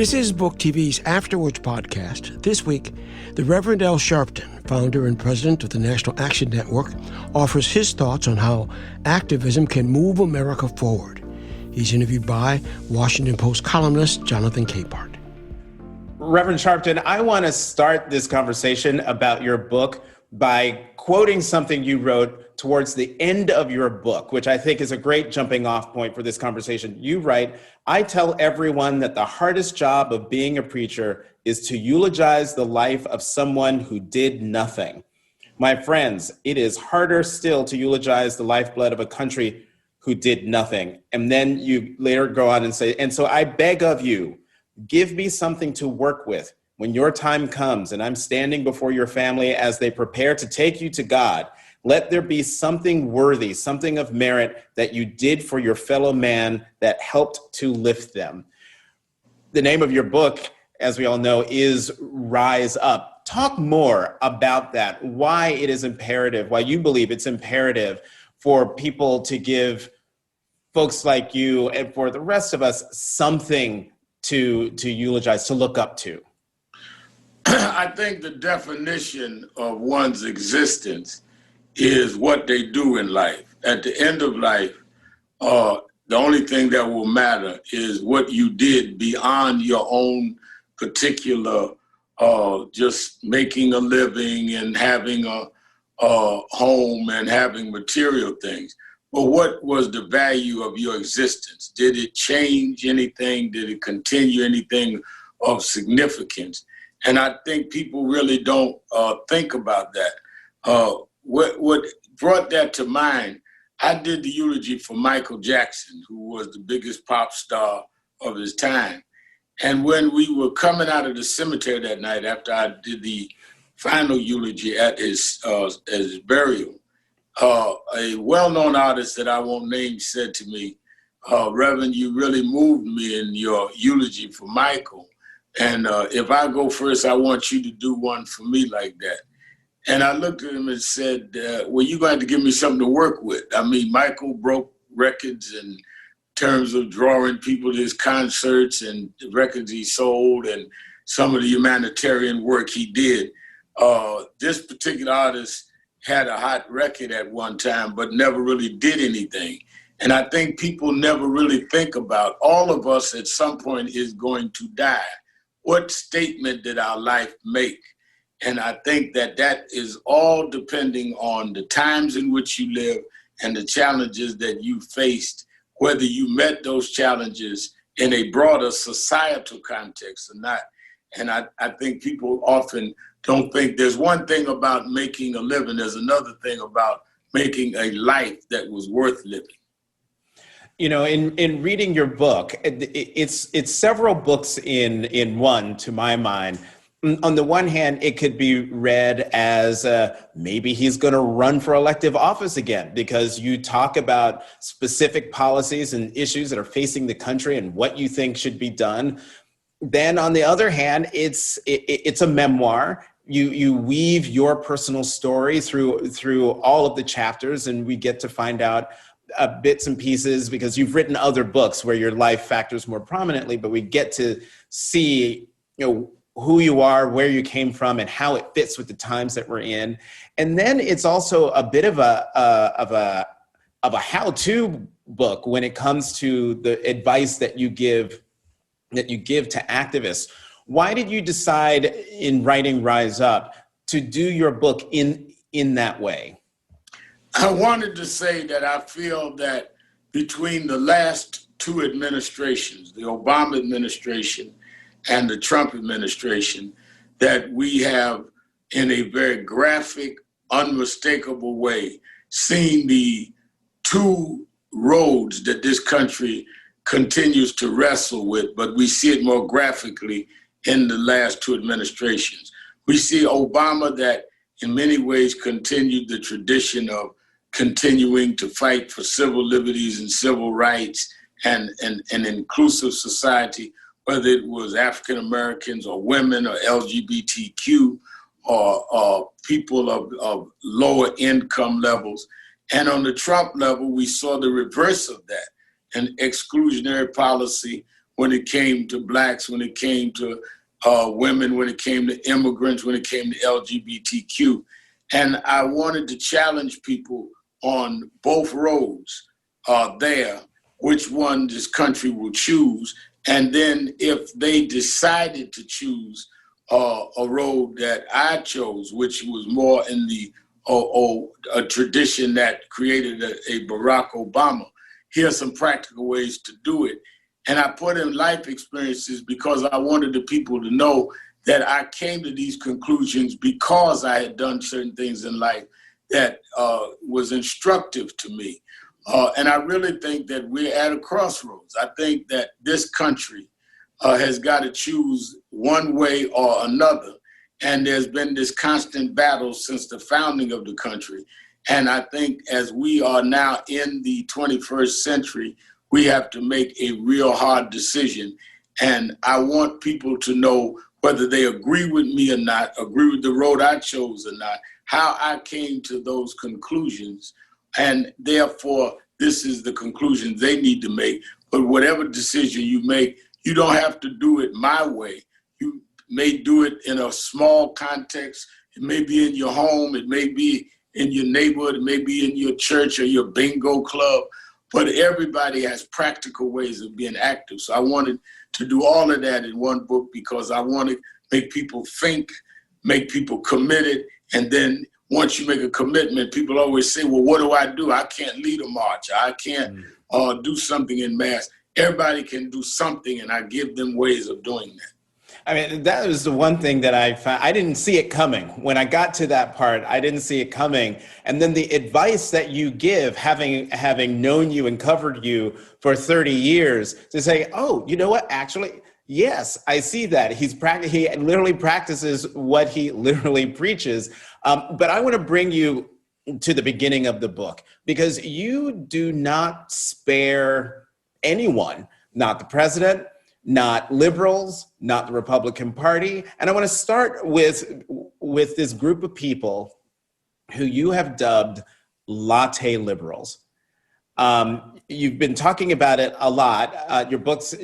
This is Book TV's Afterwards podcast. This week, the Reverend Sharpton, founder and president of the National Action Network, offers his thoughts on how activism can move America forward. He's interviewed by Washington Post columnist Jonathan Capehart. Reverend Sharpton, I want to start this conversation about your book by quoting something you wrote towards the end of your book, which I think is a great jumping off point for this conversation. You write, "I tell everyone that the hardest job of being a preacher is to eulogize the life of someone who did nothing. My friends, it is harder still to eulogize the lifeblood of a country who did nothing." And then you later go on and say, "And so I beg of you, give me something to work with when your time comes and I'm standing before your family as they prepare to take you to God. Let there be something worthy, something of merit that you did for your fellow man that helped to lift them." The name of your book, as we all know, is Rise Up. Talk more about that, why it is imperative, why you believe it's imperative for people to give folks like you and for the rest of us something to eulogize, to look up to. I think the definition of one's existence is what they do in life. At the end of life, the only thing that will matter is what you did beyond your own particular just making a living and having a home and having material things. But what was the value of your existence? Did it change anything? Did it continue anything of significance? And I think people really don't think about that. What brought that to mind, I did the eulogy for Michael Jackson, who was the biggest pop star of his time. And when we were coming out of the cemetery that night after I did the final eulogy at his burial, a well-known artist that I won't name said to me, "Reverend, you really moved me in your eulogy for Michael. And if I go first, I want you to do one for me like that." And I looked at him and said, well, you're going to have to give me something to work with. I mean, Michael broke records in terms of drawing people to his concerts and the records he sold and some of the humanitarian work he did. This particular artist had a hot record at one time, but never really did anything. And I think people never really think about all of us at some point is going to die. What statement did our life make? And I think that is all depending on the times in which you live and the challenges that you faced, whether you met those challenges in a broader societal context or not. And I think people often don't think there's one thing about making a living, there's another thing about making a life that was worth living. You know, in reading your book, it's several books in one, to my mind. On the one hand, it could be read as maybe he's going to run for elective office again, because you talk about specific policies and issues that are facing the country and what you think should be done. Then on the other hand, it's a memoir. You weave your personal story through all of the chapters, and we get to find out bits and pieces because you've written other books where your life factors more prominently, but we get to see, who you are, where you came from, and how it fits with the times that we're in. And then it's also a bit of a how-to book when it comes to the advice that you give to activists. Why did you decide in writing Rise Up to do your book in that way? I wanted to say that I feel that between the last two administrations, the Obama administration and the Trump administration, that we have, in a very graphic, unmistakable way, seen the two roads that this country continues to wrestle with, but we see it more graphically in the last two administrations. We see Obama that in many ways continued the tradition of continuing to fight for civil liberties and civil rights and an inclusive society, whether it was African Americans or women or LGBTQ or people of lower income levels. And on the Trump level, we saw the reverse of that, an exclusionary policy when it came to blacks, when it came to women, when it came to immigrants, when it came to LGBTQ. And I wanted to challenge people on both roads there, which one this country will choose. And then if they decided to choose a road that I chose, which was more in the a tradition that created a Barack Obama, here's some practical ways to do it. And I put in life experiences because I wanted the people to know that I came to these conclusions because I had done certain things in life that was instructive to me. And I really think that we're at a crossroads. I think that this country has got to choose one way or another. And there's been this constant battle since the founding of the country. And I think as we are now in the 21st century, we have to make a real hard decision. And I want people to know whether they agree with me or not, agree with the road I chose or not, how I came to those conclusions. And therefore, this is the conclusion they need to make. But whatever decision you make, you don't have to do it my way. You may do it in a small context. It may be in your home. It may be in your neighborhood. It may be in your church or your bingo club. But everybody has practical ways of being active. So I wanted to do all of that in one book because I want to make people think, make people committed. And then once you make a commitment, people always say, well, what do? I can't lead a march. I can't do something in mass. Everybody can do something, and I give them ways of doing that. I mean, that was the one thing that I found. I didn't see it coming. When I got to that part, I didn't see it coming. And then the advice that you give, having known you and covered you for 30 years, to say, oh, you know what? Actually, yes, I see that. He literally practices what he literally preaches. But I want to bring you to the beginning of the book, because you do not spare anyone, not the president, not liberals, not the Republican Party. And I want to start with this group of people who you have dubbed latte liberals. You've been talking about it a lot, your books,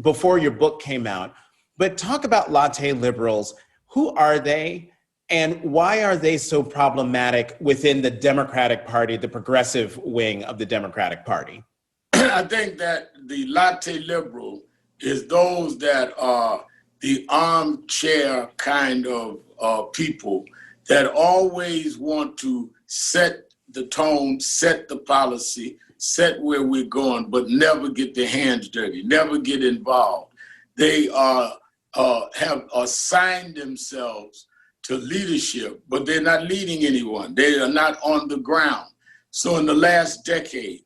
before your book came out, but talk about latte liberals. Who are they? And why are they so problematic within the Democratic Party, the progressive wing of the Democratic Party? I think that the latte liberal is those that are the armchair kind of people that always want to set the tone, set the policy, set where we're going, but never get their hands dirty, never get involved. They have assigned themselves to leadership, but they're not leading anyone. They are not on the ground. So in the last decade,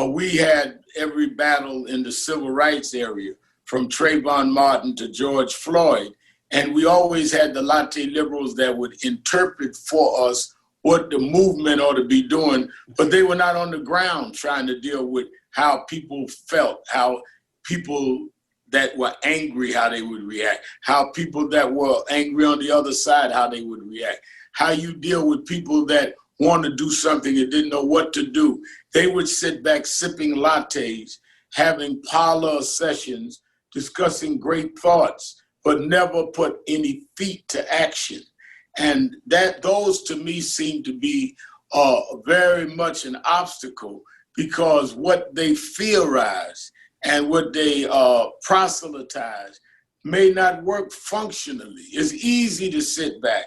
we had every battle in the civil rights area, from Trayvon Martin to George Floyd, and we always had the latte liberals that would interpret for us what the movement ought to be doing, but they were not on the ground trying to deal with how people felt, how people that were angry, how they would react, how people that were angry on the other side, how they would react, how you deal with people that want to do something and didn't know what to do. They would sit back sipping lattes, having parlor sessions, discussing great thoughts, but never put any feet to action. And those to me seem to be very much an obstacle, because what they theorize and what they proselytize may not work functionally. It's easy to sit back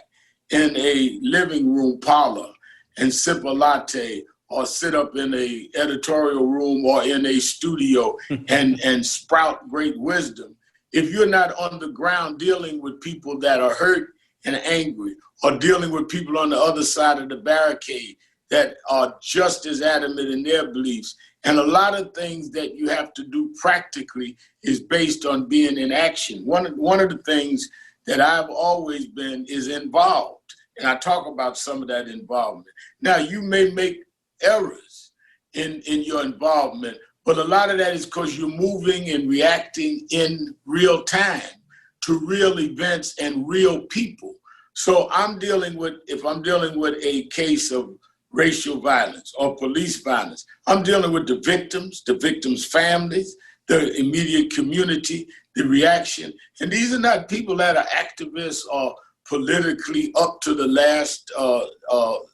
in a living room parlor and sip a latte, or sit up in a editorial room or in a studio and sprout great wisdom, if you're not on the ground dealing with people that are hurt and angry, or dealing with people on the other side of the barricade that are just as adamant in their beliefs. And a lot of things that you have to do practically is based on being in action. One of the things that I've always been is involved. And I talk about some of that involvement. Now, you may make errors in your involvement, but a lot of that is because you're moving and reacting in real time to real events and real people. So if I'm dealing with a case of racial violence or police violence, I'm dealing with the victims' families, the immediate community, the reaction. And these are not people that are activists or politically up to the last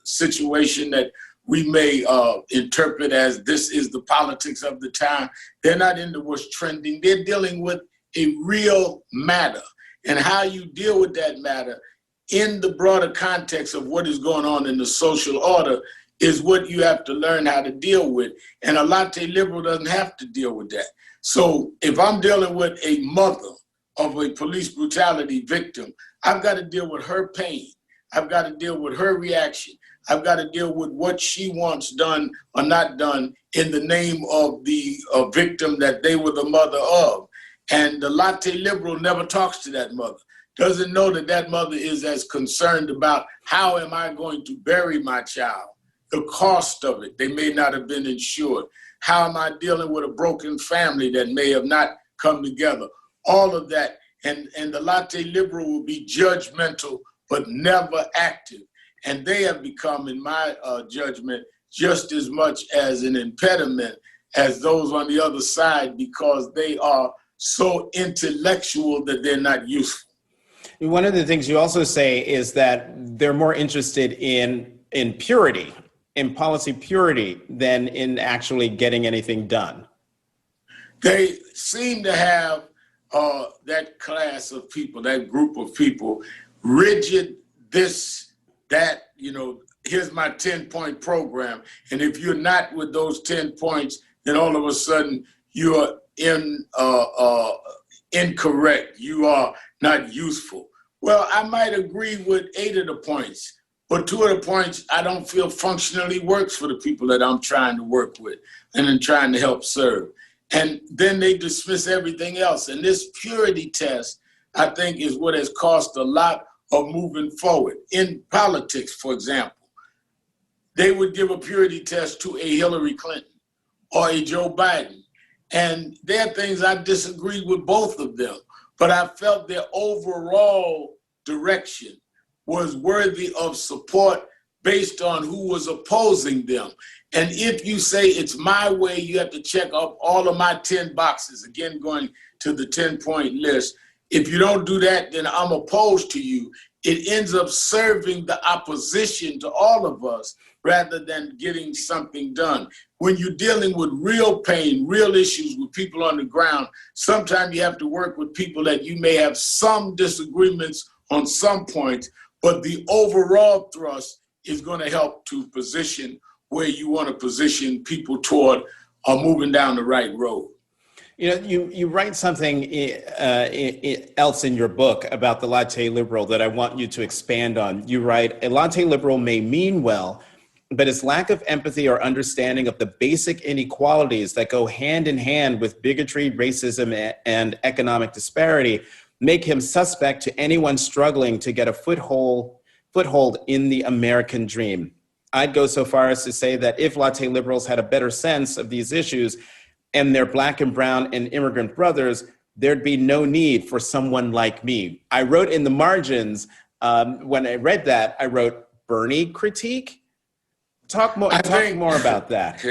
situation that we may interpret as this is the politics of the time. They're not into what's trending. They're dealing with a real matter. And how you deal with that matter in the broader context of what is going on in the social order is what you have to learn how to deal with. And a latte liberal doesn't have to deal with that. So if I'm dealing with a mother of a police brutality victim, I've got to deal with her pain. I've got to deal with her reaction. I've got to deal with what she wants done or not done in the name of the victim that they were the mother of. And the latte liberal never talks to that mother, doesn't know that that mother is as concerned about how am I going to bury my child, the cost of it. They may not have been insured. How am I dealing with a broken family that may have not come together? All of that. And the latte liberal will be judgmental, but never active. And they have become, in my judgment, just as much as an impediment as those on the other side, because they are so intellectual that they're not useful. One of the things you also say is that they're more interested in purity, in policy purity, than in actually getting anything done. They seem to have that class of people, that group of people, rigid, this, that, here's my 10-point program. And if you're not with those 10 points, then all of a sudden you're incorrect. You are not useful. Well, I might agree with 8 of the points, but 2 of the points I don't feel functionally works for the people that I'm trying to work with and I'm trying to help serve. And then they dismiss everything else. And this purity test, I think, is what has cost a lot of moving forward. In politics, for example, they would give a purity test to a Hillary Clinton or a Joe Biden. And there are things I disagree with both of them, but I felt their overall direction was worthy of support based on who was opposing them. And if you say it's my way, you have to check off all of my 10 boxes, again, going to the 10-point list. If you don't do that, then I'm opposed to you. It ends up serving the opposition to all of us rather than getting something done. When you're dealing with real pain, real issues with people on the ground, sometimes you have to work with people that you may have some disagreements on some points, but the overall thrust is going to help to position where you want to position people toward moving down the right road. You write something else in your book about the latte liberal that I want you to expand on. You write, a latte liberal may mean well, but its lack of empathy or understanding of the basic inequalities that go hand in hand with bigotry, racism, and economic disparity make him suspect to anyone struggling to get a foothold in the American dream. I'd go so far as to say that if latte liberals had a better sense of these issues and their Black and brown and immigrant brothers, there'd be no need for someone like me. I wrote in the margins, when I read that, I wrote, Bernie critique? Talk more about that.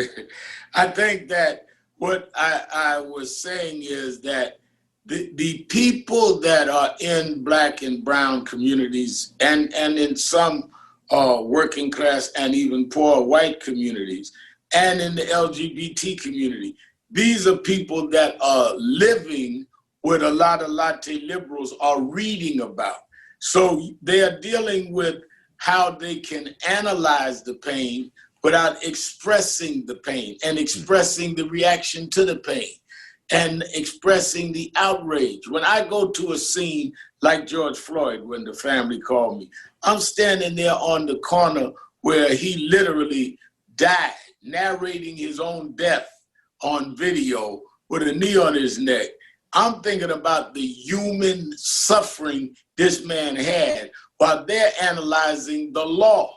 I think that what I was saying is that the people that are in Black and brown communities and in some working class and even poor white communities and in the LGBT community, these are people that are living what a lot of latte liberals are reading about. So they are dealing with how they can analyze the pain without expressing the pain and expressing the reaction to the pain and expressing the outrage. When I go to a scene like George Floyd, when the family called me, I'm standing there on the corner where he literally died, narrating his own death on video with a knee on his neck. I'm thinking about the human suffering this man had while they're analyzing the law.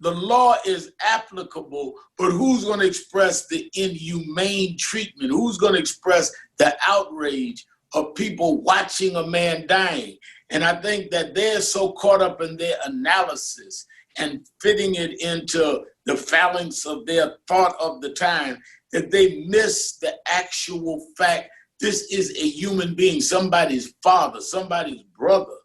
The law is applicable, but who's going to express the inhumane treatment? Who's going to express the outrage of people watching a man dying? And I think that they're so caught up in their analysis and fitting it into the phalanx of their thought of the time that they miss the actual fact. This is a human being, somebody's father, somebody's brother,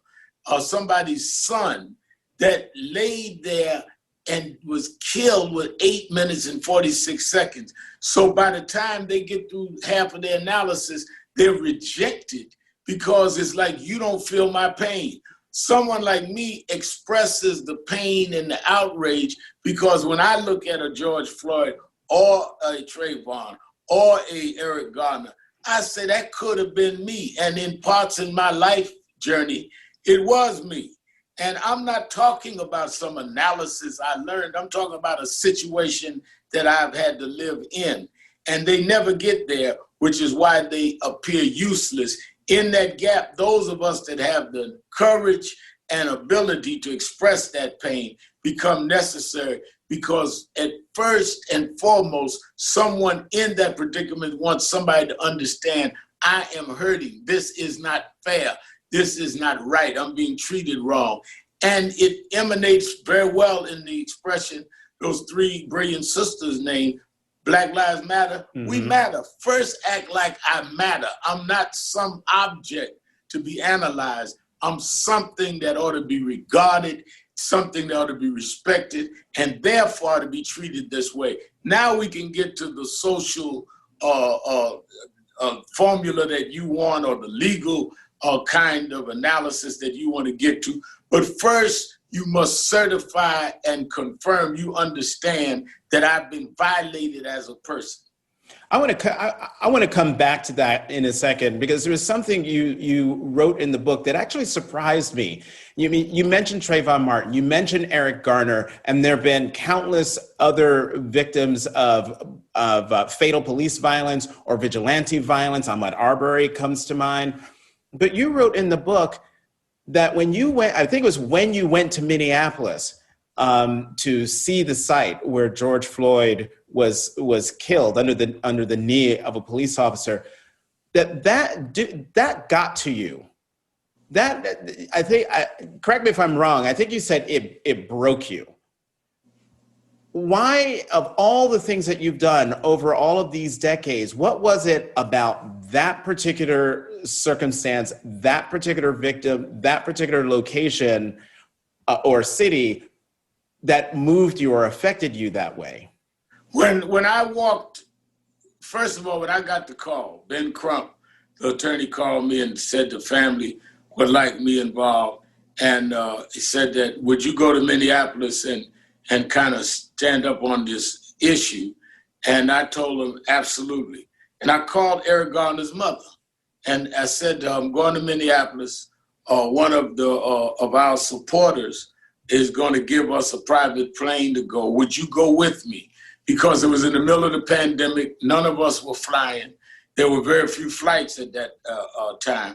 or somebody's son that laid there and was killed with 8 minutes and 46 seconds. So by the time they get through half of their analysis, they're rejected because it's like, you don't feel my pain. Someone like me expresses the pain and the outrage because when I look at a George Floyd or a Trayvon or a Eric Garner, I say that could have been me. And in parts in my life journey, it was me. And I'm not talking about some analysis I learned. I'm talking about a situation that I've had to live in. And they never get there, which is why they appear useless. In that gap, those of us that have the courage and ability to express that pain become necessary, because at first and foremost, someone in that predicament wants somebody to understand, I am hurting. This is not fair. This is not right. I'm being treated wrong. And it emanates very well in the expression, those three brilliant sisters named Black Lives Matter. Mm-hmm. We matter. First, act like I matter. I'm not some object to be analyzed. I'm something that ought to be regarded, something that ought to be respected, and therefore ought to be treated this way. Now we can get to the social formula that you want, or the legal kind of analysis that you want to get to. But first, you must certify and confirm you understand that I've been violated as a person. I want to come back to that in a second, because there was something you wrote in the book that actually surprised me. You mentioned Trayvon Martin, you mentioned Eric Garner, and there have been countless other victims of fatal police violence or vigilante violence. Ahmaud Arbery comes to mind. But you wrote in the book that when you went, I think it was when you went to Minneapolis to see the site where George Floyd was killed under the knee of a police officer, that got to you. That, I think, correct me if I'm wrong, I think you said it broke you. Why, of all the things that you've done over all of these decades, what was it about that particular circumstance, that particular victim, that particular location or city that moved you or affected you that way? When I walked, first of all, when I got the call, Ben Crump, the attorney, called me and said the family would like me involved. And he said that, would you go to Minneapolis and kind of stand up on this issue? And I told him, absolutely. And I called Eric Garner's mother. And I said, I'm going to Minneapolis. One of our supporters is going to give us a private plane to go. Would you go with me? Because it was in the middle of the pandemic. None of us were flying. There were very few flights at that time.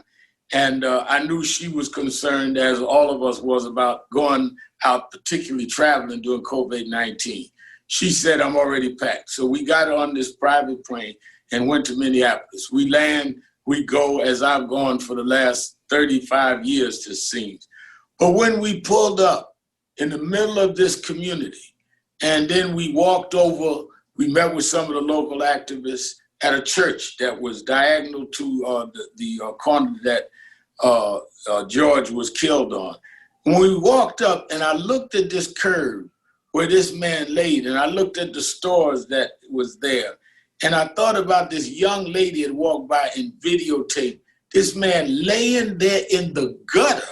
And I knew she was concerned, as all of us was, about going out, particularly traveling during COVID-19. She said, I'm already packed. So we got on this private plane and went to Minneapolis. We land, we go, as I've gone for the last 35 years, it seems. But when we pulled up in the middle of this community, and then we walked over, we met with some of the local activists at a church that was diagonal to the corner that George was killed on. When we walked up and I looked at this curb where this man laid, and I looked at the stores that was there, and I thought about this young lady that walked by and videotaped this man laying there in the gutter.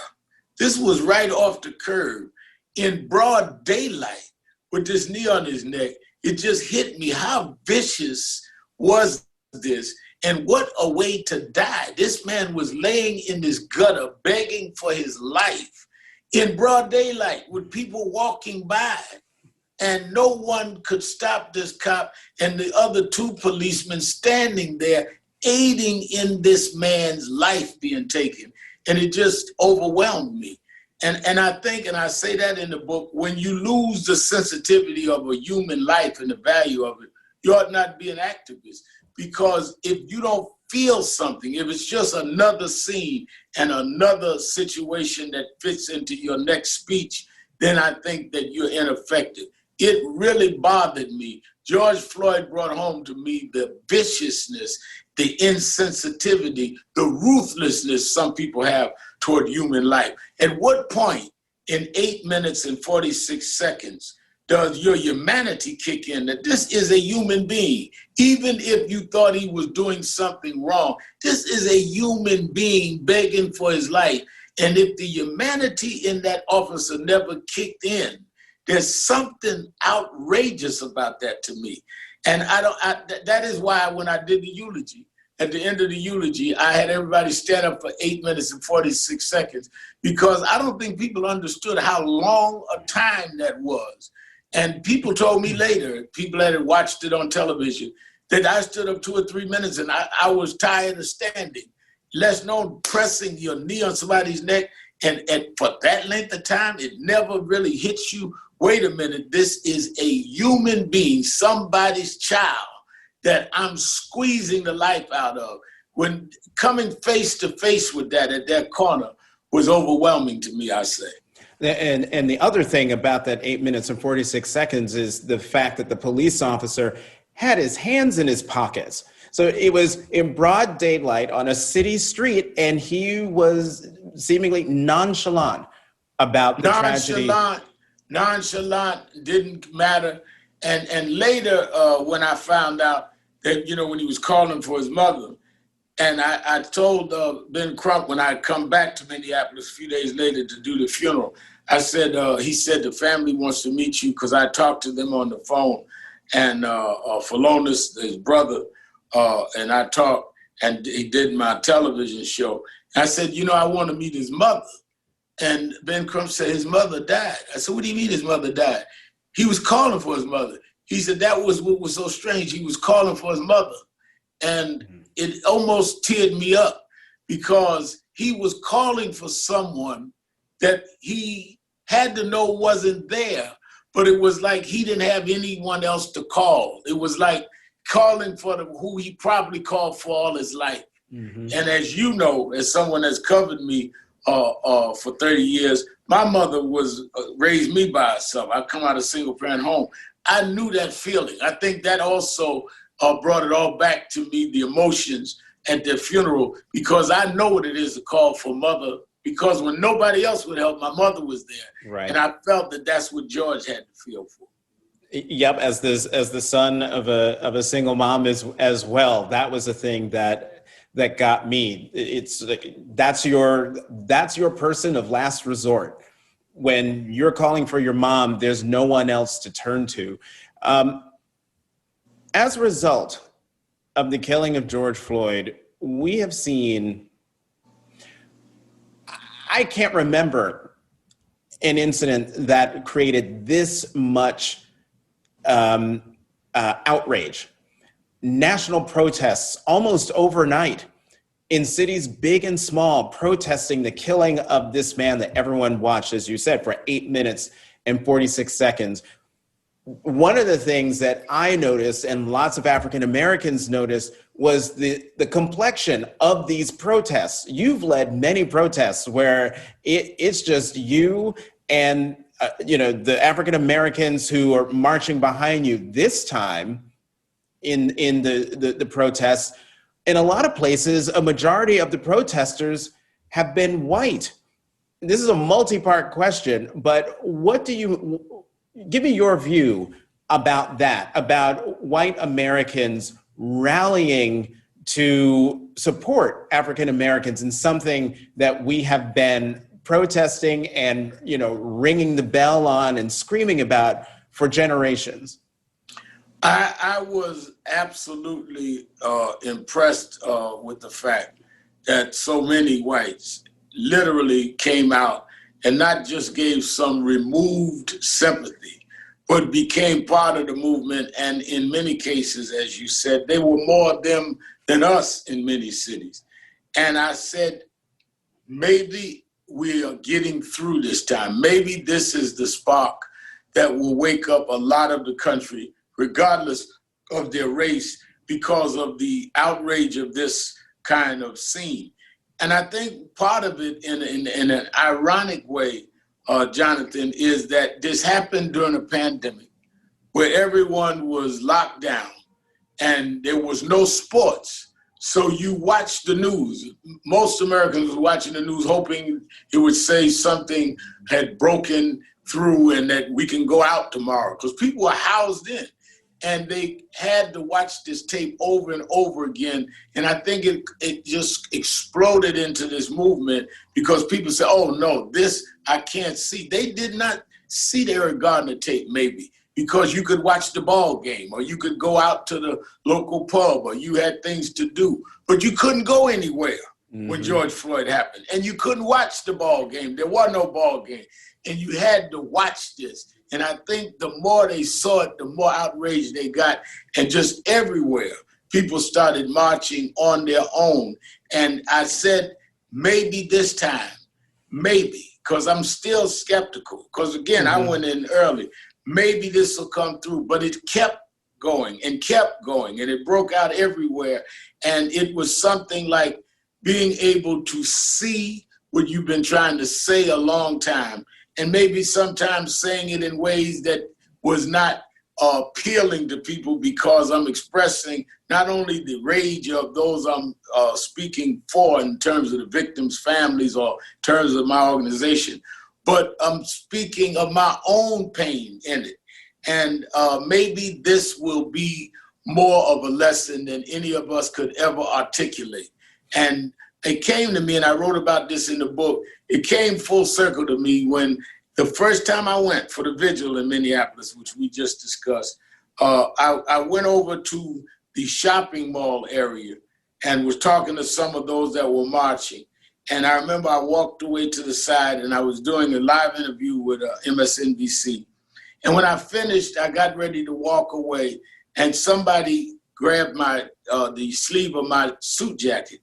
This was right off the curb in broad daylight with this knee on his neck. It just hit me. How vicious was this? And what a way to die. This man was laying in this gutter, begging for his life in broad daylight with people walking by. And no one could stop this cop and the other two policemen standing there aiding in this man's life being taken. And it just overwhelmed me. And I think, and I say that in the book, when you lose the sensitivity of a human life and the value of it, you ought not be an activist. Because if you don't feel something, if it's just another scene and another situation that fits into your next speech, then I think that you're ineffective. It really bothered me George Floyd brought home to me the viciousness, the insensitivity, the ruthlessness some people have toward human life. At what point in 8 minutes and 46 seconds does your humanity kick in, that this is a human being? Even if you thought he was doing something wrong, this is a human being begging for his life. And if the humanity in that officer never kicked in, there's something outrageous about that to me. And that is why when I did the eulogy, at the end of the eulogy, I had everybody stand up for 8 minutes and 46 seconds, because I don't think people understood how long a time that was. And people told me later, people that had watched it on television, that I stood up 2 or 3 minutes and I was tired of standing. Less known, pressing your knee on somebody's neck, and for that length of time, it never really hits you. Wait a minute, this is a human being, somebody's child that I'm squeezing the life out of. When coming face to face with that at that corner was overwhelming to me, I say. And the other thing about that 8 minutes and 46 seconds is the fact that the police officer had his hands in his pockets. So it was in broad daylight on a city street, and he was seemingly nonchalant about the tragedy. Nonchalant, didn't matter. And later, when I found out that, when he was calling for his mother, and I told Ben Crump when I come back to Minneapolis a few days later to do the funeral, I said, he said the family wants to meet you, because I talked to them on the phone, and Philonis, his brother, and I talked, and he did my television show. I said, I want to meet his mother. And Ben Crump said, his mother died. I said, what do you mean his mother died? He was calling for his mother. He said, that was what was so strange. He was calling for his mother. And it almost teared me up, because he was calling for someone that he had to know wasn't there, but it was like he didn't have anyone else to call. It was like calling for who he probably called for all his life. Mm-hmm. And as you know, as someone that's covered me for 30 years, my mother raised me by herself. I come out of a single parent home. I knew that feeling. I think that also brought it all back to me, the emotions at their funeral, because I know what it is to call for mother, because when nobody else would help, my mother was there. Right. And I felt that that's what George had to feel for. Yep, as the son of a single mom as well, that was a thing that got me. It's like that's your person of last resort. When you're calling for your mom, there's no one else to turn to. As a result of the killing of George Floyd, we have seen, I can't remember an incident that created this much outrage. National protests almost overnight in cities big and small, protesting the killing of this man that everyone watched, as you said, for 8 minutes and 46 seconds. One of the things that I noticed, and lots of African Americans noticed, was the complexion of these protests. You've led many protests where it's just you and the African Americans who are marching behind you. This time in the protests, in a lot of places, a majority of the protesters have been white. This is a multi-part question, but give me your view about that, about white Americans rallying to support African Americans in something that we have been protesting and, ringing the bell on and screaming about for generations. I was absolutely impressed with the fact that so many whites literally came out and not just gave some removed sympathy, but became part of the movement. And in many cases, as you said, they were more them than us in many cities. And I said, maybe we are getting through this time. Maybe this is the spark that will wake up a lot of the country, regardless of their race, because of the outrage of this kind of scene. And I think part of it, in an ironic way, Jonathan, is that this happened during a pandemic. where everyone was locked down and there was no sports. So you watch the news. Most Americans were watching the news hoping it would say something had broken through and that we can go out tomorrow, because people were housed in. And they had to watch this tape over and over again. And I think it just exploded into this movement because people said, oh no, this I can't see. They did not see the Eric Gardner tape maybe because you could watch the ball game or you could go out to the local pub or you had things to do, but you couldn't go anywhere when George Floyd happened. And you couldn't watch the ball game. There was no ball game. And you had to watch this. And I think the more they saw it, the more outraged they got. And just everywhere, people started marching on their own. And I said, maybe this time, maybe, because I'm still skeptical. Because again, I went in early. Maybe this will come through. But it kept going and kept going. And it broke out everywhere. And it was something like being able to see what you've been trying to say a long time, and maybe sometimes saying it in ways that was not appealing to people because I'm expressing not only the rage of those I'm speaking for in terms of the victims' families or in terms of my organization, but I'm speaking of my own pain in it. And maybe this will be more of a lesson than any of us could ever articulate. And it came to me, and I wrote about this in the book, it came full circle to me when the first time I went for the vigil in Minneapolis, which we just discussed, I went over to the shopping mall area and was talking to some of those that were marching. And I remember I walked away to the side and I was doing a live interview with MSNBC. And when I finished, I got ready to walk away and somebody grabbed the sleeve of my suit jacket.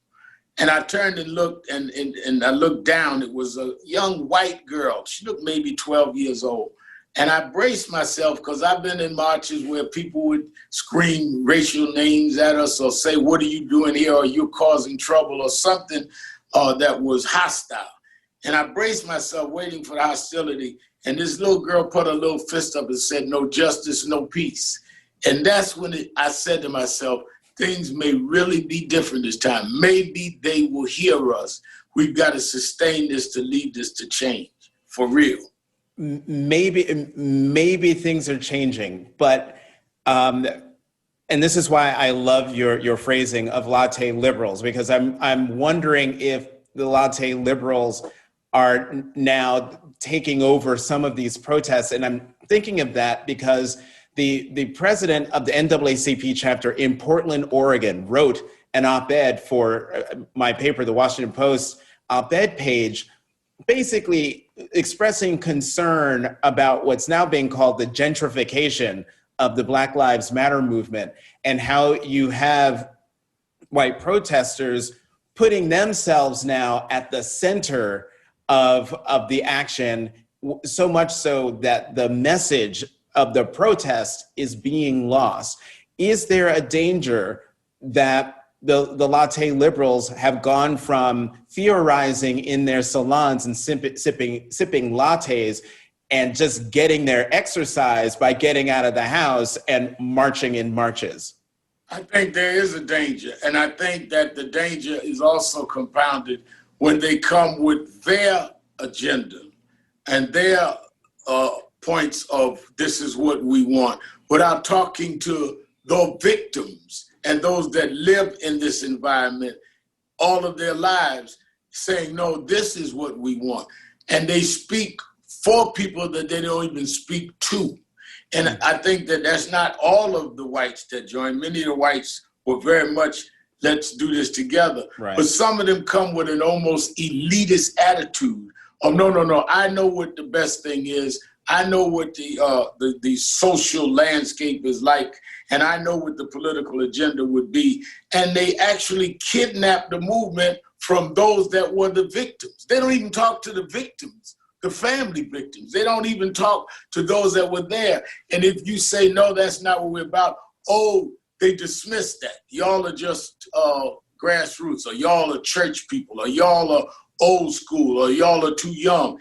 And I turned and looked, and I looked down. It was a young white girl. She looked maybe 12 years old. And I braced myself because I've been in marches where people would scream racial names at us or say, what are you doing here? Or you're causing trouble or something that was hostile. And I braced myself waiting for the hostility. And this little girl put her little fist up and said, no justice, no peace. And that's when I said to myself, things may really be different this time. Maybe they will hear us. We've got to sustain this to lead this to change, for real. Maybe things are changing, but, and this is why I love your phrasing of latte liberals, because I'm wondering if the latte liberals are now taking over some of these protests. And I'm thinking of that because the president of the NAACP chapter in Portland, Oregon, wrote an op-ed for my paper, the Washington Post op-ed page, basically expressing concern about what's now being called the gentrification of the Black Lives Matter movement and how you have white protesters putting themselves now at the center of the action, so much so that the message of the protest is being lost. Is there a danger that the latte liberals have gone from theorizing in their salons and sipping lattes and just getting their exercise by getting out of the house and marching in marches? I think there is a danger. And I think that the danger is also compounded when they come with their agenda and their points of this is what we want, without talking to the victims and those that live in this environment all of their lives, saying, no, this is what we want. And they speak for people that they don't even speak to. And I think that that's not all of the whites that joined. Many of the whites were very much, let's do this together. Right. But some of them come with an almost elitist attitude of, no, I know what the best thing is. I know what the social landscape is like, and I know what the political agenda would be. And they actually kidnap the movement from those that were the victims. They don't even talk to the victims, the family victims. They don't even talk to those that were there. And if you say, no, that's not what we're about, oh, they dismiss that. Y'all are just grassroots, or y'all are church people, or y'all are old school, or y'all are too young.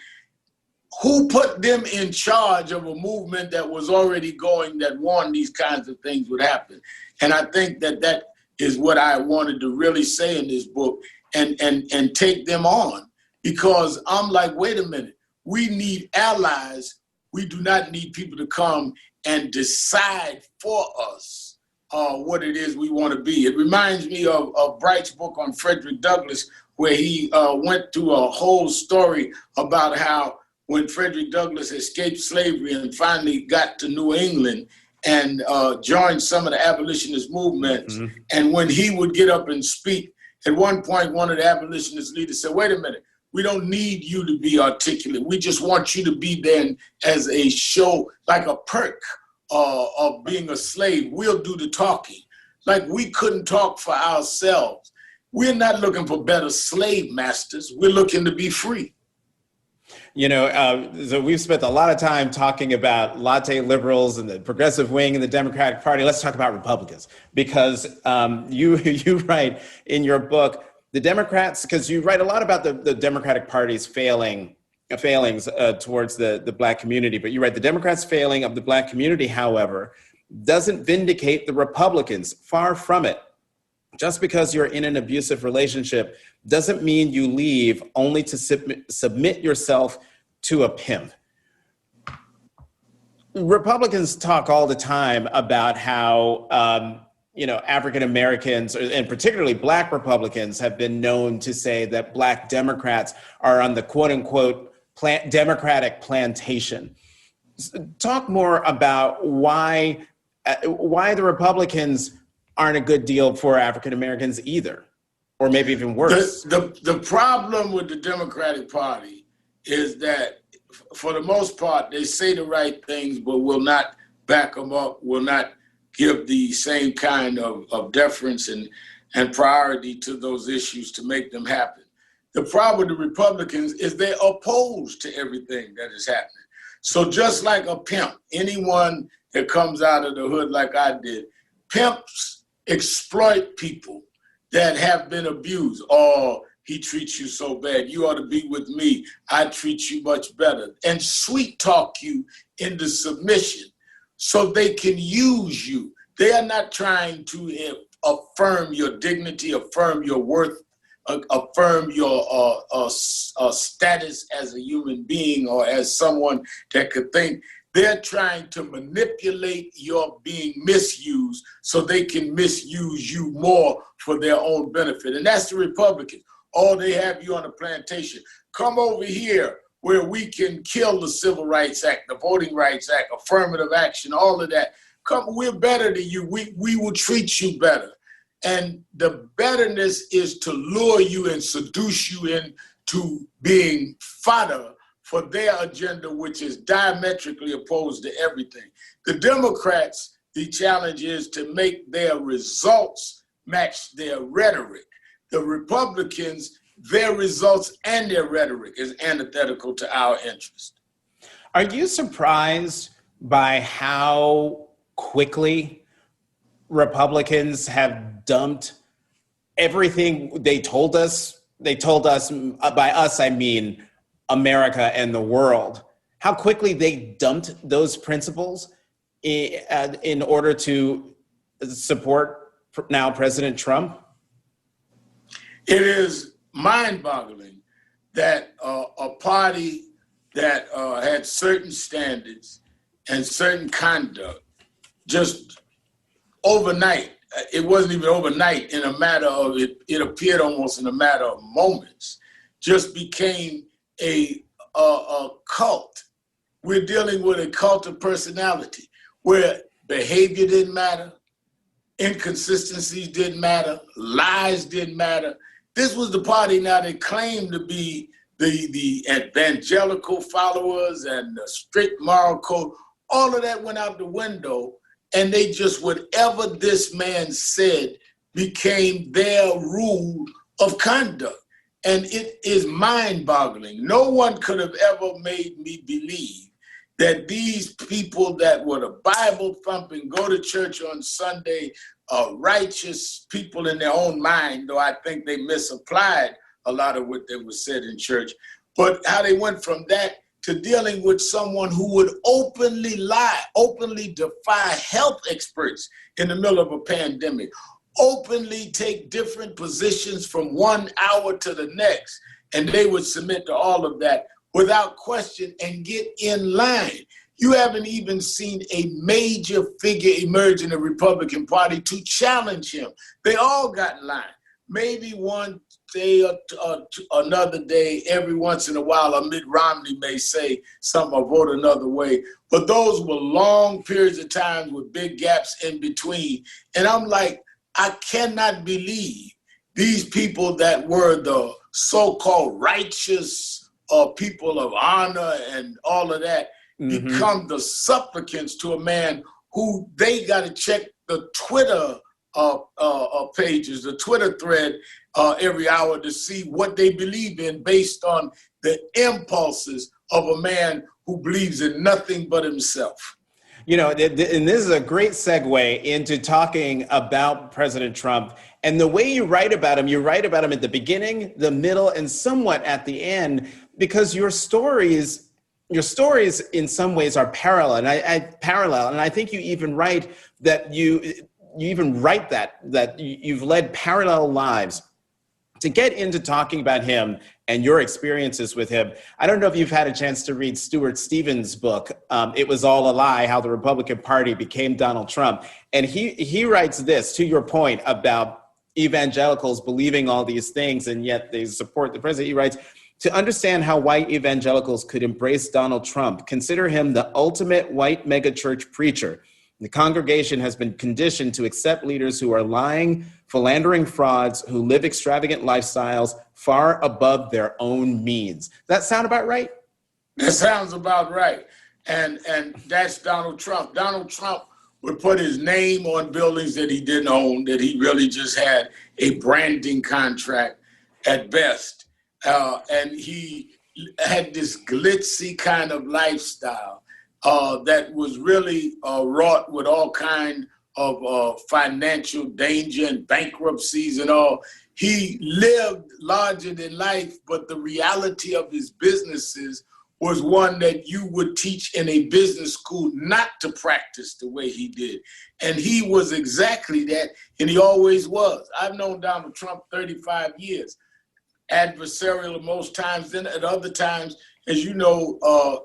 who put them in charge of a movement that was already going, that warned these kinds of things would happen? And I think that is what I wanted to really say in this book, and take them on, because I'm like, wait a minute, we need allies. We do not need people to come and decide for us what it is we want to be. It reminds me of Bright's book on Frederick Douglass, where he went through a whole story about how when Frederick Douglass escaped slavery and finally got to New England and joined some of the abolitionist movements, and when he would get up and speak, at one point, one of the abolitionist leaders said, wait a minute, we don't need you to be articulate. We just want you to be there as a show, like a perk of being a slave. We'll do the talking. Like we couldn't talk for ourselves. We're not looking for better slave masters. We're looking to be free. So we've spent a lot of time talking about latte liberals and the progressive wing and the Democratic Party. Let's talk about Republicans, because you write in your book, the Democrats, because you write a lot about the Democratic Party's failings towards the Black community, but you write the Democrats' failing of the Black community, however, doesn't vindicate the Republicans. Far from it. Just because you're in an abusive relationship doesn't mean you leave only to submit yourself to a pimp. Republicans talk all the time about how African Americans, and particularly Black Republicans, have been known to say that Black Democrats are on the quote unquote Democratic plantation. Talk more about why the Republicans aren't a good deal for African Americans either, or maybe even worse. The problem with the Democratic Party is that, for the most part, they say the right things, but will not back them up, will not give the same kind of deference and priority to those issues to make them happen. The problem with the Republicans is they're opposed to everything that is happening. So just like a pimp, anyone that comes out of the hood like I did, pimps exploit people that have been abused. Oh, he treats you so bad. You ought to be with me. I treat you much better. And sweet talk you into submission so they can use you. They are not trying to affirm your dignity, affirm your worth, affirm your status as a human being or as someone that could think. They're trying to manipulate your being misused so they can misuse you more for their own benefit. And that's the Republicans. Oh, they have you on a plantation. Come over here where we can kill the Civil Rights Act, the Voting Rights Act, affirmative action, all of that. Come, we're better than you. We will treat you better. And the betterness is to lure you and seduce you into being fodder for their agenda, which is diametrically opposed to everything. The Democrats, the challenge is to make their results match their rhetoric. The Republicans, their results and their rhetoric is antithetical to our interest. Are you surprised by how quickly Republicans have dumped everything they told us? They told us, by us, I mean America and the world, how quickly they dumped those principles in order to support now President Trump? It is mind-boggling that a party that had certain standards and certain conduct just overnight, it wasn't even overnight, in a matter of, it appeared almost in a matter of moments, just became a cult. We're dealing with a cult of personality where behavior didn't matter, inconsistencies didn't matter, lies didn't matter. This was the party now that claimed to be the evangelical followers and the strict moral code. All of that went out the window, and they just, whatever this man said became their rule of conduct. And it is mind-boggling. No one could have ever made me believe that these people that were the Bible-thumping, go to church on Sunday, righteous people in their own mind, though I think they misapplied a lot of what they was said in church, but how they went from that to dealing with someone who would openly lie, openly defy health experts in the middle of a pandemic, openly take different positions from 1 hour to the next, and they would submit to all of that without question and get in line. You haven't even seen a major figure emerge in the Republican Party to challenge him. They all got in line. Maybe one day or another day, every once in a while, a Mitt Romney may say something or vote another way. But those were long periods of time with big gaps in between. And I'm like, I cannot believe these people that were the so-called righteous people of honor and all of that become the supplicants to a man who they got to check the Twitter pages, the Twitter thread every hour to see what they believe in based on the impulses of a man who believes in nothing but himself. You know, and this is a great segue into talking about President Trump and the way you write about him at the beginning, the middle, and somewhat at the end, because your stories in some ways are parallel. And I think you even write that you've led parallel lives. To get into talking about him and your experiences with him, I don't know if you've had a chance to read Stuart Stevens' book, It Was All a Lie, How the Republican Party Became Donald Trump. And he writes this, to your point about evangelicals believing all these things and yet they support the president. He writes, to understand how white evangelicals could embrace Donald Trump, consider him the ultimate white megachurch preacher. The congregation has been conditioned to accept leaders who are lying, philandering frauds, who live extravagant lifestyles far above their own means. Does that sound about right? That sounds about right. And that's Donald Trump. Donald Trump would put his name on buildings that he didn't own, that he really just had a branding contract at best. And he had this glitzy kind of lifestyle that was really wrought with all kind of financial danger and bankruptcies and all. He lived larger than life, but the reality of his businesses was one that you would teach in a business school not to practice the way he did. And he was exactly that, and he always was. I've known Donald Trump 35 years, adversarial at most times, then at other times, as you know,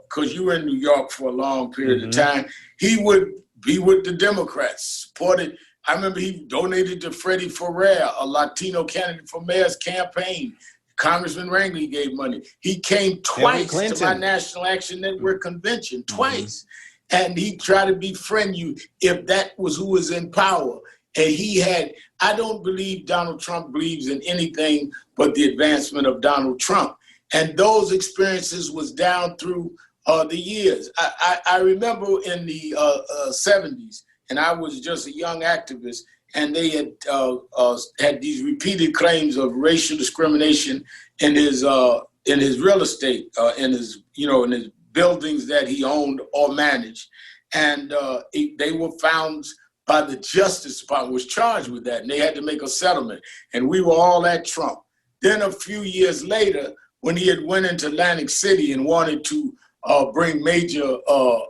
because you were in New York for a long period of time, he would be with the Democrats, supported. I remember he donated to Freddie Ferrer, a Latino candidate for mayor's campaign. Congressman Rangley gave money. He came twice to my National Action Network convention, twice. And he tried to befriend you if that was who was in power. And I don't believe Donald Trump believes in anything but the advancement of Donald Trump. And those experiences was down through the years. I remember in the 70s, and I was just a young activist, and they had these repeated claims of racial discrimination in his real estate, in his buildings that he owned or managed, and they were found by the Justice Department, was charged with that, and they had to make a settlement, and we were all at Trump. Then a few years later, when he had went into Atlantic City and wanted to bring major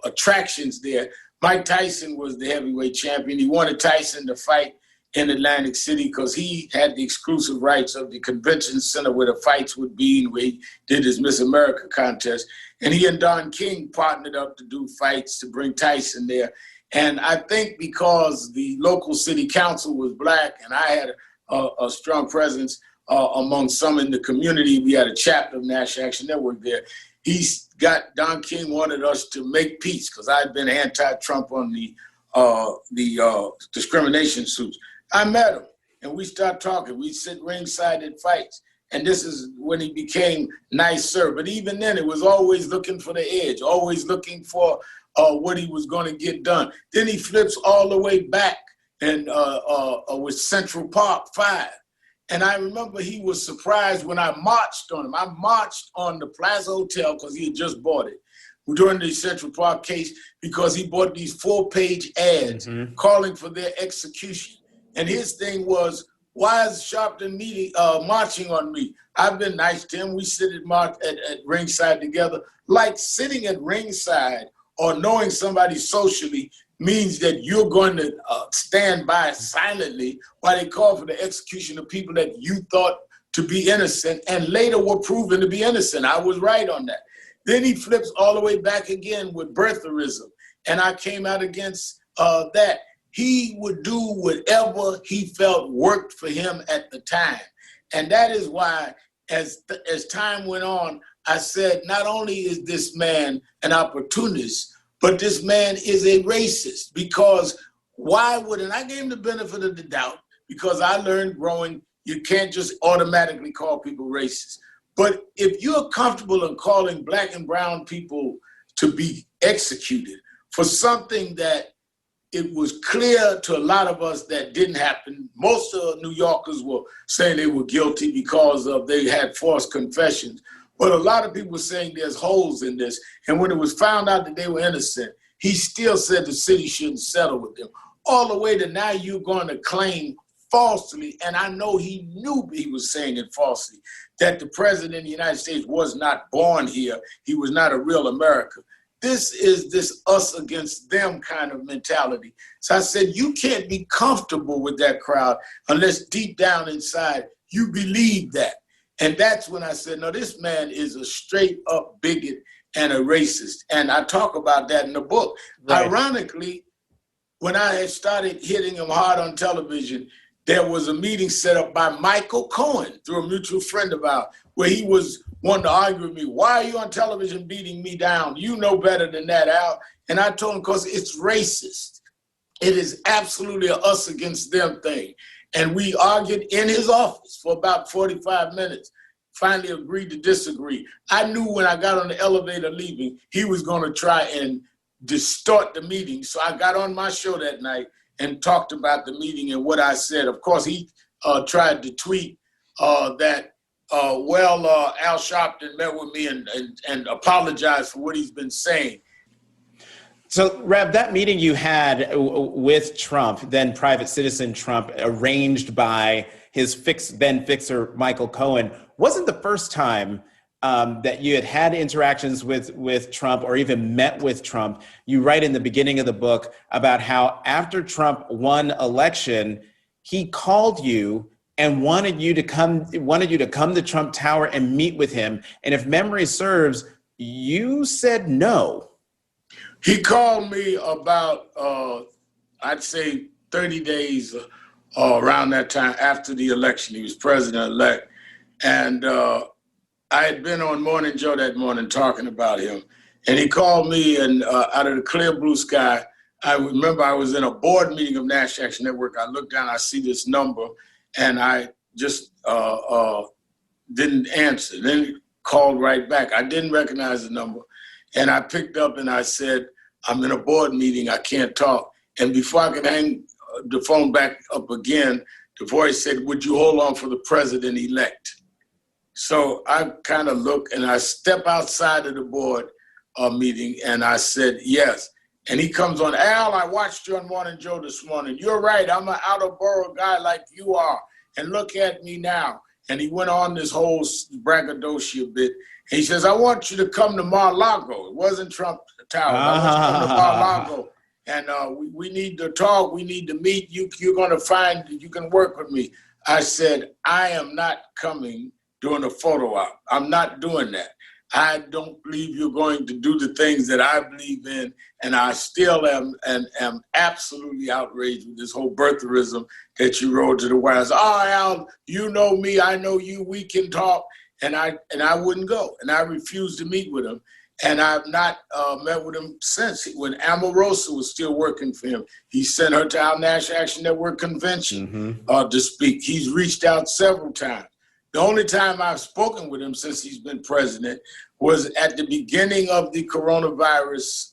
attractions there, Mike Tyson was the heavyweight champion. He wanted Tyson to fight in Atlantic City because he had the exclusive rights of the convention center where the fights would be and where he did his Miss America contest. And he and Don King partnered up to do fights to bring Tyson there. And I think because the local city council was Black and I had a strong presence among some in the community, we had a chapter of National Action Network there. Don King wanted us to make peace because I'd been anti-Trump on the discrimination suits. I met him and we started talking. We sit ringside at fights. And this is when he became nicer. But even then, it was always looking for the edge, always looking for what he was going to get done. Then he flips all the way back and with Central Park 5. And I remember he was surprised when I marched on him. I marched on the Plaza Hotel because he had just bought it during the Central Park case because he bought these 4-page ads calling for their execution. And his thing was, why is Sharpton marching on me? I've been nice to him. We sit at ringside together. Like sitting at ringside or knowing somebody socially means that you're going to stand by silently while they call for the execution of people that you thought to be innocent and later were proven to be innocent. I was right on that. Then he flips all the way back again with birtherism. And I came out against that. He would do whatever he felt worked for him at the time. And that is why, as time went on, I said, not only is this man an opportunist, but this man is a racist. Because why wouldn't I gave him the benefit of the doubt? Because I learned growing, you can't just automatically call people racist. But if you're comfortable in calling Black and brown people to be executed for something that it was clear to a lot of us that didn't happen. Most of New Yorkers were saying they were guilty because they had false confessions. But a lot of people were saying there's holes in this. And when it was found out that they were innocent, he still said the city shouldn't settle with them. All the way to now you're going to claim falsely, and I know he knew he was saying it falsely, that the president of the United States was not born here. He was not a real American. This is this us against them kind of mentality. So I said, you can't be comfortable with that crowd unless deep down inside you believe that. And that's when I said, no, this man is a straight up bigot and a racist. And I talk about that in the book. Right. Ironically, when I had started hitting him hard on television, there was a meeting set up by Michael Cohen through a mutual friend of ours, where he was wanting to argue with me. Why are you on television beating me down? You know better than that, Al. And I told him, because it's racist. It is absolutely a us against them thing. And we argued in his office for about 45 minutes, finally agreed to disagree. I knew when I got on the elevator leaving, he was going to try and distort the meeting. So I got on my show that night and talked about the meeting and what I said. Of course, he tried to tweet that, Al Sharpton met with me and apologized for what he's been saying. So, Rev, that meeting you had with Trump, then private citizen Trump, arranged by his then fixer, Michael Cohen, wasn't the first time that you had interactions with Trump or even met with Trump. You write in the beginning of the book about how after Trump won election, he called you and wanted you to come to Trump Tower and meet with him. And if memory serves, you said no. He called me about, I'd say 30 days around that time after the election. He was president-elect. And I had been on Morning Joe that morning talking about him. And he called me, and out of the clear blue sky, I remember I was in a board meeting of National Action Network. I looked down, I see this number, and I just didn't answer. Then he called right back. I didn't recognize the number. And I picked up and I said, I'm in a board meeting, I can't talk. And before I could hang the phone back up again, the voice said, would you hold on for the president-elect? So I kind of look and I step outside of the board meeting and I said, yes. And he comes on, Al, I watched you on Morning Joe this morning. You're right, I'm an out-of-borough guy like you are. And look at me now. And he went on this whole braggadocio bit. And he says, I want you to come to Mar-a-Lago. It wasn't Trump Tower. I want you to come to Mar-a-Lago. And we need to talk. We need to meet. You're going to find that you can work with me. I said, I am not coming doing a photo op. I'm not doing that. I don't believe you're going to do the things that I believe in. And I still am absolutely outraged with this whole birtherism that you rode to the wires. Oh, Al, you know me. I know you. We can talk. And I wouldn't go. And I refused to meet with him. And I've not met with him since. When Omarosa was still working for him, he sent her to our National Action Network convention to speak. He's reached out several times. The only time I've spoken with him since he's been president was at the beginning of the coronavirus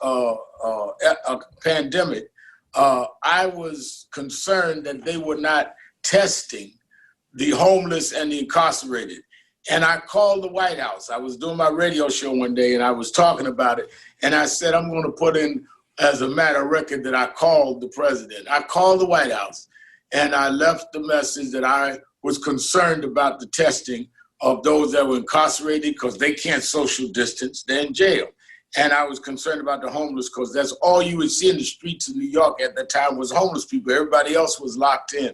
pandemic. I was concerned that they were not testing the homeless and the incarcerated. And I called the White House. I was doing my radio show one day and I was talking about it. And I said, I'm going to put in as a matter of record that I called the president. I called the White House and I left the message that I was concerned about the testing of those that were incarcerated because they can't social distance, they're in jail. And I was concerned about the homeless because that's all you would see in the streets of New York at that time was homeless people. Everybody else was locked in.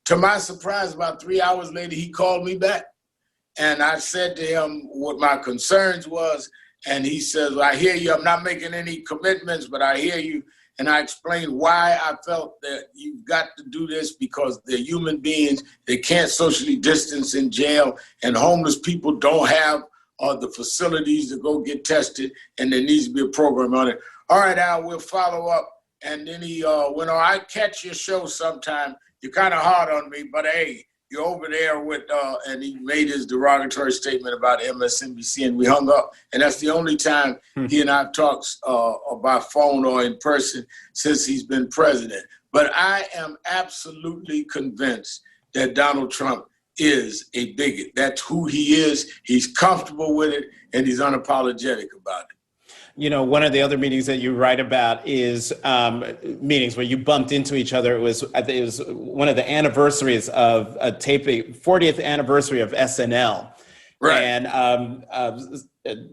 To my surprise, about 3 hours later, he called me back. And I said to him what my concerns was. And he says, well, I hear you. I'm not making any commitments, but I hear you. And I explained why I felt that you've got to do this because they're human beings. They can't socially distance in jail. And homeless people don't have the facilities to go get tested. And there needs to be a program on it. All right, Al, we'll follow up. And then he went on, I catch your show sometime. You're kind of hard on me, but hey, you're over there with, and he made his derogatory statement about MSNBC, and we hung up. And that's the only time he and I have talked by phone or in person since he's been president. But I am absolutely convinced that Donald Trump is a bigot. That's who he is. He's comfortable with it, and he's unapologetic about it. You know, one of the other meetings that you write about is meetings where you bumped into each other. I think it was one of the anniversaries of a taping, 40th anniversary of SNL. Right. And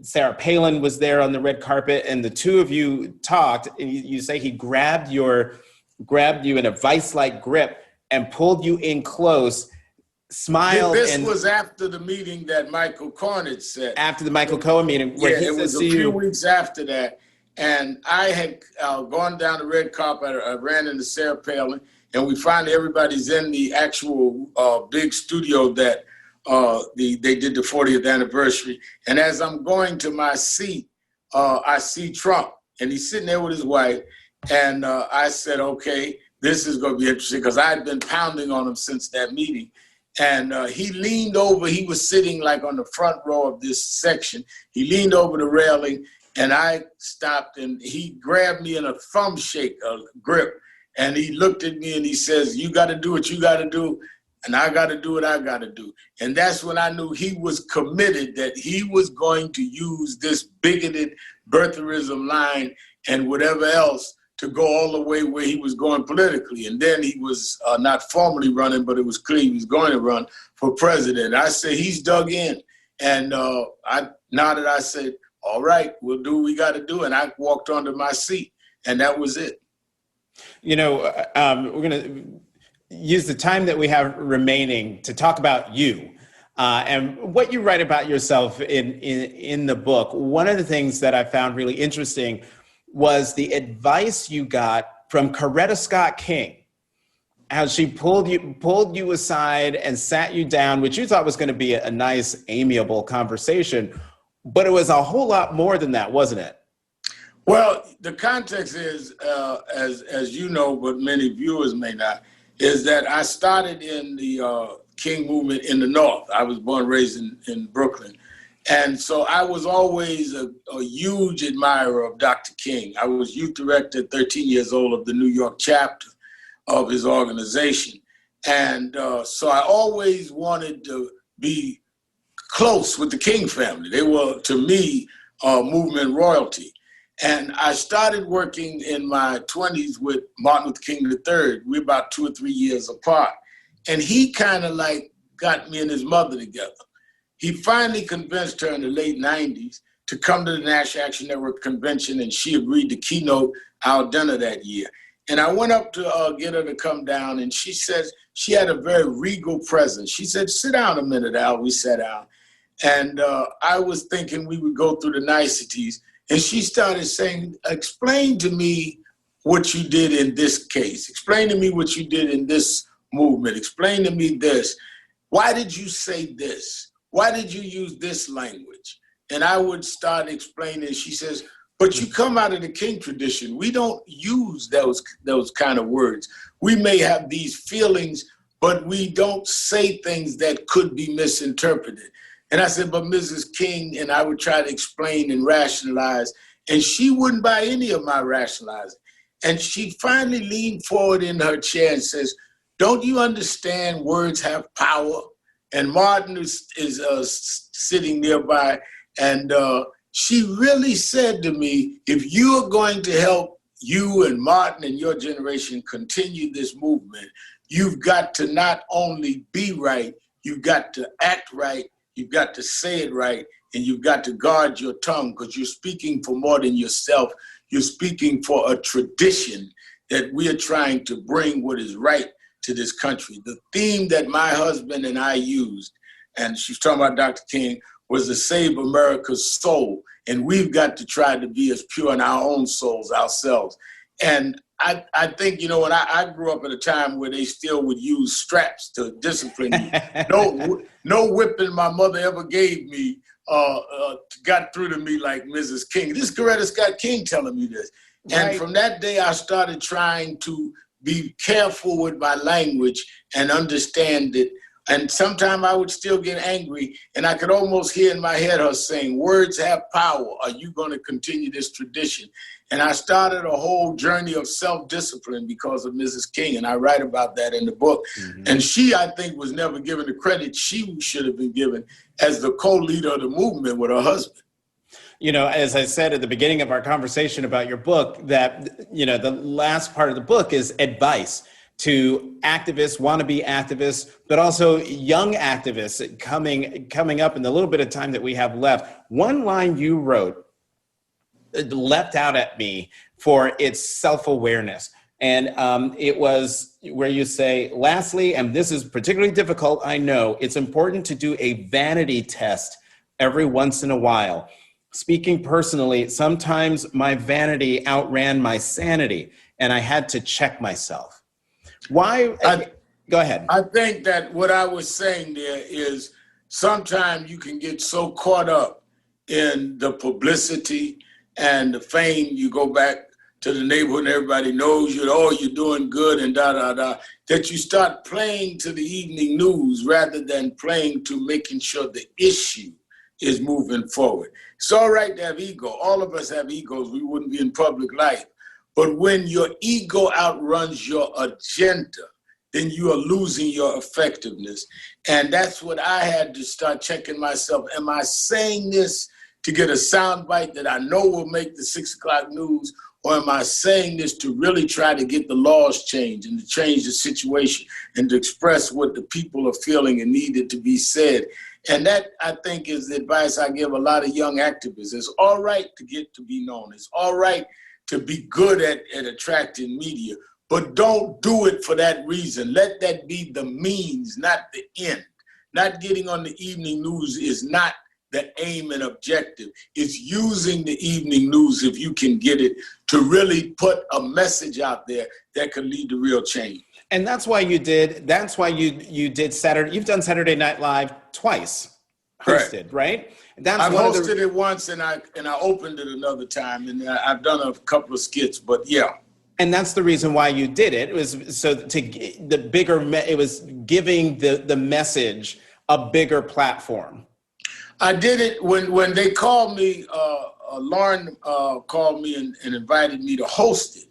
Sarah Palin was there on the red carpet, and the two of you talked. And you say he grabbed you in a vice-like grip and pulled you in close. Smiled. This was after the meeting that Michael Cohen had said. After the Michael Cohen meeting. Yeah, it was a few weeks after that. And I had gone down the red carpet. I ran into Sarah Palin, and we finally, everybody's in the actual big studio that they did the 40th anniversary. And as I'm going to my seat, I see Trump, and he's sitting there with his wife. And I said, okay, this is going to be interesting, because I had been pounding on him since that meeting. And he leaned over, he was sitting like on the front row of this section. He leaned over the railing, and I stopped, and he grabbed me in a thumb shake grip. And he looked at me and he says, you got to do what you got to do, and I got to do what I got to do. And that's when I knew he was committed, that he was going to use this bigoted birtherism line and whatever else to go all the way where he was going politically. And then he was not formally running, but it was clear he was going to run for president. I said, he's dug in. And I nodded, I said, all right, we'll do what we got to do. And I walked onto my seat, and that was it. You know, we're going to use the time that we have remaining to talk about you and what you write about yourself in the book. One of the things that I found really interesting was the advice you got from Coretta Scott King, how she pulled you aside and sat you down, which you thought was going to be a nice, amiable conversation, but it was a whole lot more than that, wasn't it? Well, the context is, as you know, but many viewers may not, is that I started in the King movement in the North. I was born and raised in Brooklyn. And so I was always a huge admirer of Dr. King. I was youth director at 13 years old of the New York chapter of his organization. And so I always wanted to be close with the King family. They were, to me, movement royalty. And I started working in my 20s with Martin Luther King III. We're about 2 or 3 years apart. And he kind of like got me and his mother together. He finally convinced her in the late 90s to come to the National Action Network convention, and she agreed to keynote our dinner that year. And I went up to get her to come down, and she says she had a very regal presence. She said, sit down a minute, Al. We sat down. And I was thinking we would go through the niceties. And she started saying, explain to me what you did in this case. Explain to me what you did in this movement. Explain to me this. Why did you say this? Why did you use this language? And I would start explaining. She says, but you come out of the King tradition. We don't use those kind of words. We may have these feelings, but we don't say things that could be misinterpreted. And I said, but Mrs. King, and I would try to explain and rationalize, and she wouldn't buy any of my rationalizing. And she finally leaned forward in her chair and says, don't you understand words have power? And Martin is sitting nearby, and she really said to me, if you are going to help you and Martin and your generation continue this movement, you've got to not only be right, you've got to act right, you've got to say it right, and you've got to guard your tongue, because you're speaking for more than yourself. You're speaking for a tradition that we are trying to bring what is right to this country. The theme that my husband and I used, and she's talking about Dr. King, was to save America's soul. And we've got to try to be as pure in our own souls ourselves. And I think, when I grew up at a time where they still would use straps to discipline you. No whipping my mother ever gave me got through to me like Mrs. King. This is Coretta Scott King telling me this. And Right. from that day, I started trying to be careful with my language and understand it. And sometimes I would still get angry, and I could almost hear in my head her saying, words have power. Are you going to continue this tradition? And I started a whole journey of self-discipline because of Mrs. King, and I write about that in the book. Mm-hmm. And she, I think, was never given the credit she should have been given as the co-leader of the movement with her husband. As I said at the beginning of our conversation about your book, that, the last part of the book is advice to activists, wannabe activists, but also young activists coming up in the little bit of time that we have left. One line you wrote leapt out at me for its self-awareness. And it was where you say, lastly, and this is particularly difficult, I know, it's important to do a vanity test every once in a while. Speaking personally, sometimes my vanity outran my sanity, and I had to check myself. Why? Go ahead. I think that what I was saying there is sometimes you can get so caught up in the publicity and the fame. You go back to the neighborhood and everybody knows you, you're doing good and that you start playing to the evening news rather than playing to making sure the issue is moving forward. It's all right to have ego. All of us have egos. We wouldn't be in public life. But when your ego outruns your agenda, then you are losing your effectiveness. And that's what I had to start checking myself. Am I saying this to get a soundbite that I know will make the 6 o'clock news? Or am I saying this to really try to get the laws changed and to change the situation and to express what the people are feeling and needed to be said? And that, I think, is the advice I give a lot of young activists. It's all right to get to be known. It's all right to be good at attracting media, but don't do it for that reason. Let that be the means, not the end. Not getting on the evening news is not the aim and objective. It's using the evening news, if you can get it, to really put a message out there that can lead to real change. And that's why you did Saturday. You've done Saturday Night Live twice, hosted, right? I've hosted it once, and I opened it another time, and I've done a couple of skits. But yeah. And that's the reason why you did it. It was so it was giving the message a bigger platform. I did it when they called me. Lauren called me and invited me to host it.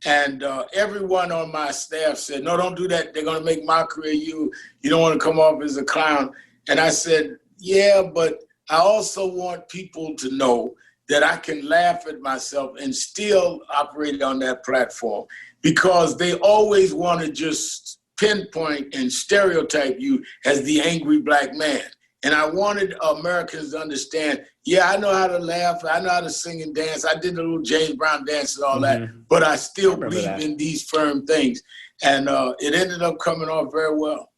And everyone on my staff said, no, don't do that. They're going to make mockery of you. You don't want to come off as a clown. And I said, yeah, but I also want people to know that I can laugh at myself and still operate on that platform, because they always want to just pinpoint and stereotype you as the angry black man. And I wanted Americans to understand, yeah, I know how to laugh. I know how to sing and dance. I did a little James Brown dance and all that, but I still believe in these firm things. And it ended up coming off very well.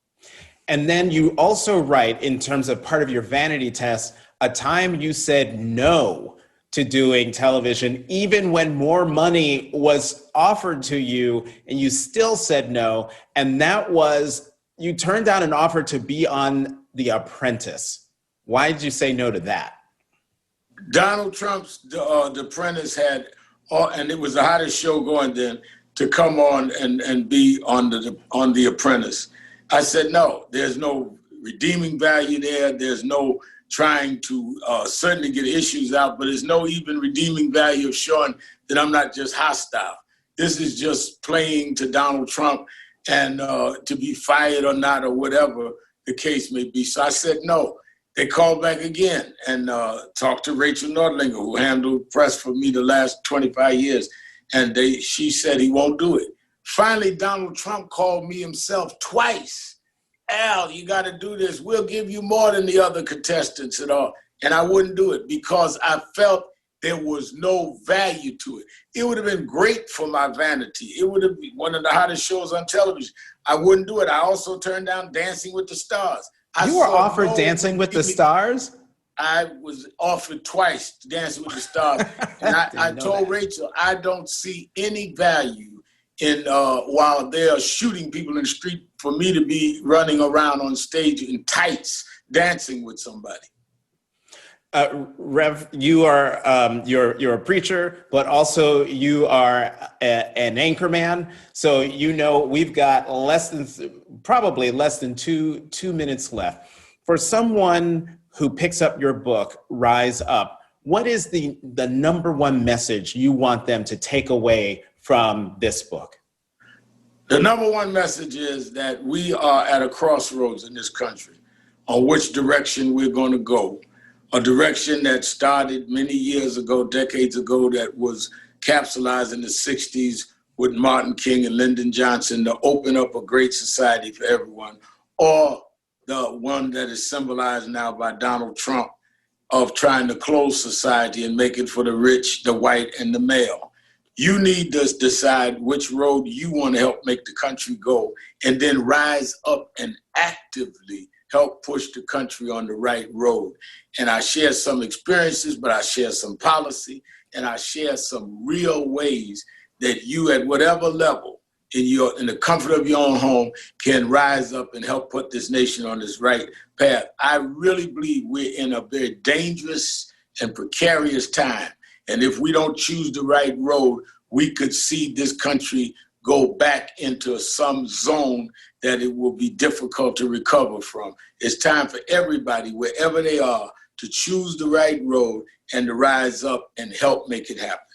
And then you also write, in terms of part of your vanity test, a time you said no to doing television, even when more money was offered to you, and you still said no. And that was, you turned down an offer to be on The Apprentice. Why did you say no to that? Donald Trump's The Apprentice had, and it was the hottest show going then, to come on and be on The Apprentice. I said, no, there's no redeeming value there. There's no trying to certainly get issues out, but there's no even redeeming value of showing that I'm not just hostile. This is just playing to Donald Trump and to be fired or not, or whatever the case may be. So I said no. They called back again and talked to Rachel Nordlinger, who handled press for me the last 25 years. And she said he won't do it. Finally, Donald Trump called me himself twice. Al, you got to do this. We'll give you more than the other contestants and all. And I wouldn't do it because I felt there was no value to it. It would have been great for my vanity. It would have been one of the hottest shows on television. I wouldn't do it. I also turned down Dancing with the Stars. You were offered Dancing with the Stars? I was offered twice Dancing with the Stars. And I told Rachel, I don't see any value in while they are shooting people in the street for me to be running around on stage in tights dancing with somebody. Rev, you are you're a preacher, but also you are an anchorman. So we've got probably less than two minutes left. For someone who picks up your book, Rise Up, what is the number one message you want them to take away from this book? The number one message is that we are at a crossroads in this country on which direction we're going to go. A direction that started many years ago, decades ago, that was capsulized in the 60s with Martin King and Lyndon Johnson to open up a great society for everyone, or the one that is symbolized now by Donald Trump of trying to close society and make it for the rich, the white, and the male. You need to decide which road you want to help make the country go, and then rise up and actively help push the country on the right road. And I share some experiences, but I share some policy, and I share some real ways that you at whatever level in the comfort of your own home can rise up and help put this nation on this right path. I really believe we're in a very dangerous and precarious time. And if we don't choose the right road, we could see this country go back into some zone that it will be difficult to recover from. It's time for everybody, wherever they are, to choose the right road and to rise up and help make it happen.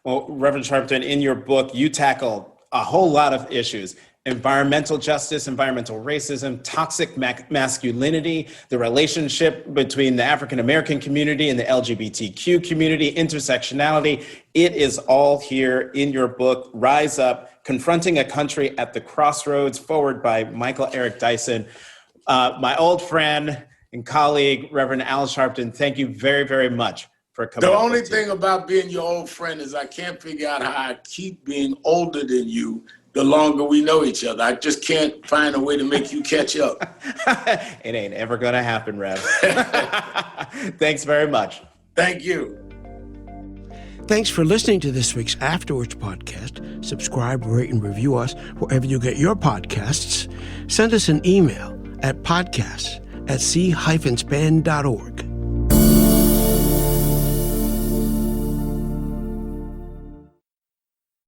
Well, Reverend Sharpton, in your book, you tackle a whole lot of issues: environmental justice, environmental racism, toxic masculinity, the relationship between the African-American community and the LGBTQ community, intersectionality. It is all here in your book, Rise Up, Confronting a Country at the Crossroads, forward by Michael Eric Dyson. My old friend and colleague, Reverend Al Sharpton, thank you very, very much for coming. The only thing about being your old friend is I can't figure out how I keep being older than you the longer we know each other. I just can't find a way to make you catch up. It ain't ever gonna happen, Rev. Thanks very much. Thank you. Thanks for listening to this week's Afterwards podcast. Subscribe, rate, and review us wherever you get your podcasts. Send us an email at podcasts@c-span.org.